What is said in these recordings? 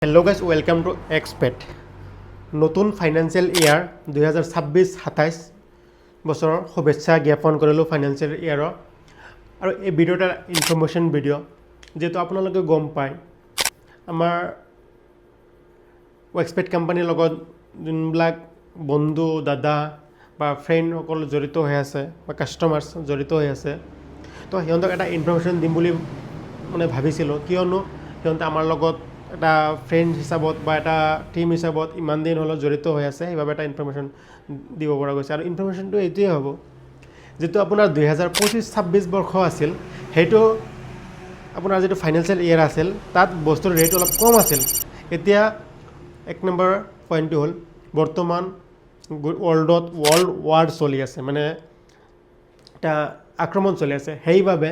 Hello' guys welcome to expat. নতুন financial ইয়াৰ 2026-27 বছৰৰ শুভেচ্ছা জ্ঞাপন কৰিলোঁ ফাইনেন্সিয়েল ইয়াৰৰ। আৰু এই ভিডিঅ'টা ইনফৰ্মেশ্যন ভিডিঅ' যিহেতু আপোনালোকে গম পায় আমাৰ এক্সপেট কোম্পানীৰ লগত যোনবিলাক বন্ধু দাদা বা ফ্ৰেণ্ডসকল জড়িত হৈ আছে বা কাষ্টমাৰ্ছ জড়িত হৈ আছে, তো সিহঁতক এটা ইনফৰ্মেশ্যন দিম বুলি মানে ভাবিছিলোঁ, কিয়নো সিহঁতে আমাৰ লগত এটা ফ্ৰেণ্ড হিচাপত বা এটা টিম হিচাপত ইমান দিন হ'লেও জড়িত হৈ আছে, সেইবাবে এটা ইনফৰ্মেশ্যন দিব পৰা গৈছে। আৰু ইনফৰ্মেশ্যনটো এইটোৱে হ'ব, যিটো আপোনাৰ 2025-26 বৰ্ষ আছিল, সেইটো আপোনাৰ যিটো ফাইনেন্সিয়েল ইয়েৰ আছিল তাত বস্তুৰ ৰেট অলপ কম আছিল। এতিয়া এক নম্বৰ পইণ্টটো হ'ল, বৰ্তমান ৱৰ্ল্ড ৱাৰ চলি আছে, মানে এটা আক্ৰমণ চলি আছে। সেইবাবে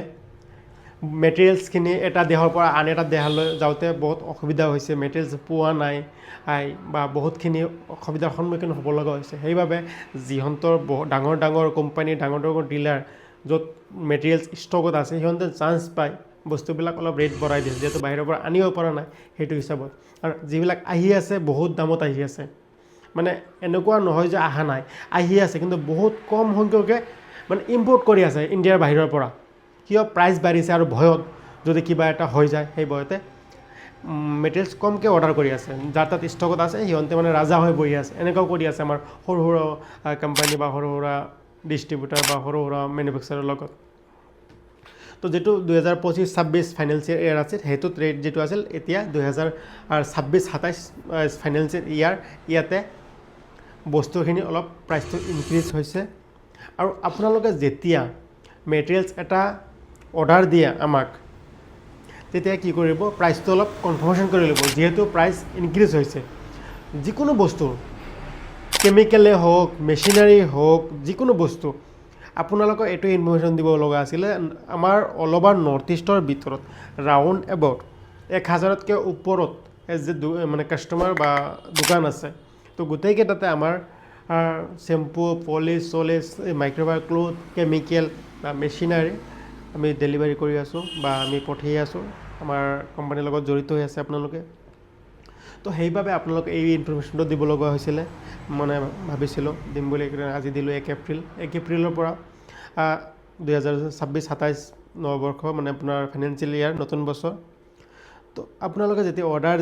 মেটেৰিয়েলছখিনি এটা দেশৰ পৰা আন এটা দেশলৈ যাওঁতে বহুত অসুবিধা হৈছে, মেটেৰিয়েলছ পোৱা নাই বা বহুতখিনি অসুবিধাৰ সন্মুখীন হ'ব লগা হৈছে। সেইবাবে যিহঁতৰ ডাঙৰ ডাঙৰ কোম্পানী, ডাঙৰ ডাঙৰ ডিলাৰ য'ত মেটেৰিয়েলছ ষ্টকত আছে, সিহঁতে চান্স পায় বস্তুবিলাক অলপ ৰেট বঢ়াই দিছে, যিহেতু বাহিৰৰ পৰা আনিব পৰা নাই সেইটো হিচাপত। আৰু যিবিলাক আহি আছে বহুত দামত আহি আছে, মানে এনেকুৱা নহয় যে অহা নাই, আহি আছে, কিন্তু বহুত কম সংখ্যকে মানে ইম্পৰ্ট কৰি আছে ইণ্ডিয়াৰ বাহিৰৰ পৰা। কিয়? প্ৰাইচ বাঢ়িছে আৰু ভয়ত যদি কিবা এটা হৈ যায়, সেই ভয়তে মেটেৰিয়েলছ কমকৈ অৰ্ডাৰ কৰি আছে। যাৰ তাত ষ্টকত আছে সিহঁতে মানে ৰাজা হৈ বহি আছে। এনেকুৱাও কৰি আছে আমাৰ সৰু সুৰা কোম্পানী বা সৰু সুৰা ডিষ্ট্ৰিবিউটাৰ বা সৰু সুৰা মেনুফেকচাৰৰ লগত। তো যিটো 2025-26 ফাইনেন্সিয়েল ইয়েৰ আছিল, সেইটোত ৰেট যিটো আছিল, এতিয়া 2026-27 ফাইনেন্সিয়েল ইয়েৰ, ইয়াতে বস্তুখিনি অলপ প্ৰাইচটো ইনক্ৰিজ হৈছে। আৰু আপোনালোকে যেতিয়া মেটেৰিয়েলছ এটা অৰ্ডাৰ দিয়ে আমাক, তেতিয়া কি কৰিব, প্ৰাইচটো অলপ কনফাৰ্মেশ্যন কৰি ল'ব। যিহেতু প্ৰাইচ ইনক্ৰিজ হৈছে, যিকোনো বস্তু কেমিকেলে হওক, মেচিনাৰী হওক, যিকোনো বস্তু আপোনালোকৰ এইটো ইনফৰ্মেশ্যন দিব লগা আছিলে। আমাৰ অল অভাৰ নৰ্থ ইষ্টৰ ভিতৰত ৰাউণ্ড এবাউট 1000তকৈ ওপৰত যে মানে কাষ্টমাৰ বা দোকান আছে, তো গোটেইকেইটাতে আমাৰ shampoo, polish microfibre cloth, chemical বা মেচিনাৰী আমি ডেলিভাৰী কৰি আছোঁ বা আমি পঠিয়াই আছোঁ। আমাৰ কোম্পানীৰ লগত জড়িত হৈ আছে আপোনালোকে। তো সেইবাবে আপোনালোকে এই ইনফৰ্মেশ্যনটো দিব লগা হৈছিলে, মানে ভাবিছিলোঁ দিম বুলি। আজি দিলোঁ 1 এপ্ৰিল। 1 এপ্ৰিলৰ পৰা 2026-27 নৱবৰ্ষ, মানে আপোনাৰ ফাইনেন্সিয়েল ইয়াৰ, নতুন বছৰ। তো আপোনালোকে যেতিয়া অৰ্ডাৰ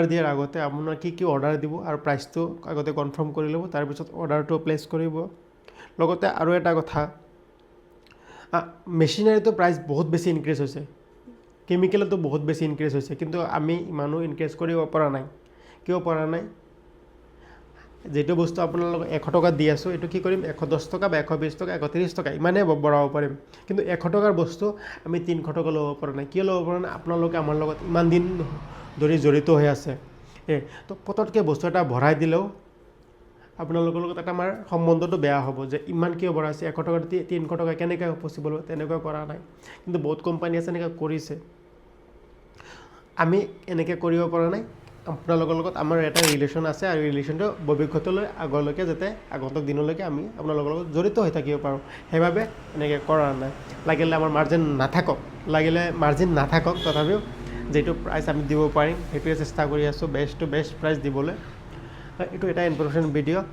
দিয়াৰ আগতে আপোনাৰ কি কি অৰ্ডাৰ দিব আৰু প্ৰাইচটো আগতে কনফাৰ্ম কৰি ল'ব, তাৰপিছত অৰ্ডাৰটো প্লেচ কৰিব। লগতে আৰু এটা কথা, মেচিনাৰীটো প্ৰাইচ বহুত বেছি ইনক্ৰিজ হৈছে, কেমিকেলতো বহুত বেছি ইনক্ৰিজ হৈছে, কিন্তু আমি ইমানো ইনক্ৰিজ কৰিব পৰা নাই। কিয় পৰা নাই? যিটো বস্তু আপোনালোকক 100 টকাত দি আছোঁ, এইটো কি কৰিম, 110 টকা বা 120 টকা, 130 টকা ইমানেই বঢ়াব পাৰিম। কিন্তু 100 টকাৰ বস্তু আমি 300 টকা ল'ব পৰা নাই। কিয় ল'ব পৰা নাই? আপোনালোকে আমাৰ লগত ইমান দিন ধৰি জড়িত হৈ আছে। তো পটককৈ বস্তু এটা ভৰাই দিলেও আপোনালোকৰ লগত এটা আমাৰ সম্বন্ধটো বেয়া হ'ব, যে ইমান কিয় বঢ়াইছে, 100 টকাৰ 300 টকা কেনেকৈ পচিবল হয়? তেনেকুৱা কৰা নাই। কিন্তু বহুত কোম্পানী আছে এনেকৈ কৰিছে, আমি এনেকৈ কৰিব পৰা নাই। আপোনালোকৰ লগত আমাৰ এটা ৰিলেশ্যন আছে, আৰু ৰিলেশ্যনটো ভৱিষ্যতলৈ আগলৈকে যাতে আগন্তুক দিনলৈকে আমি আপোনালোকৰ লগত জড়িত হৈ থাকিব পাৰোঁ, সেইবাবে এনেকৈ কৰা নাই। লাগিলে আমাৰ মাৰ্জিন নাথাকক, তথাপিও যিটো প্ৰাইচ আমি দিব পাৰিম সেইটোৱে চেষ্টা কৰি আছোঁ, বেষ্ট টু বেষ্ট প্ৰাইচ দিবলৈ। এইটো এটা ইনফৰ্মেশ্যন ভিডিঅ'।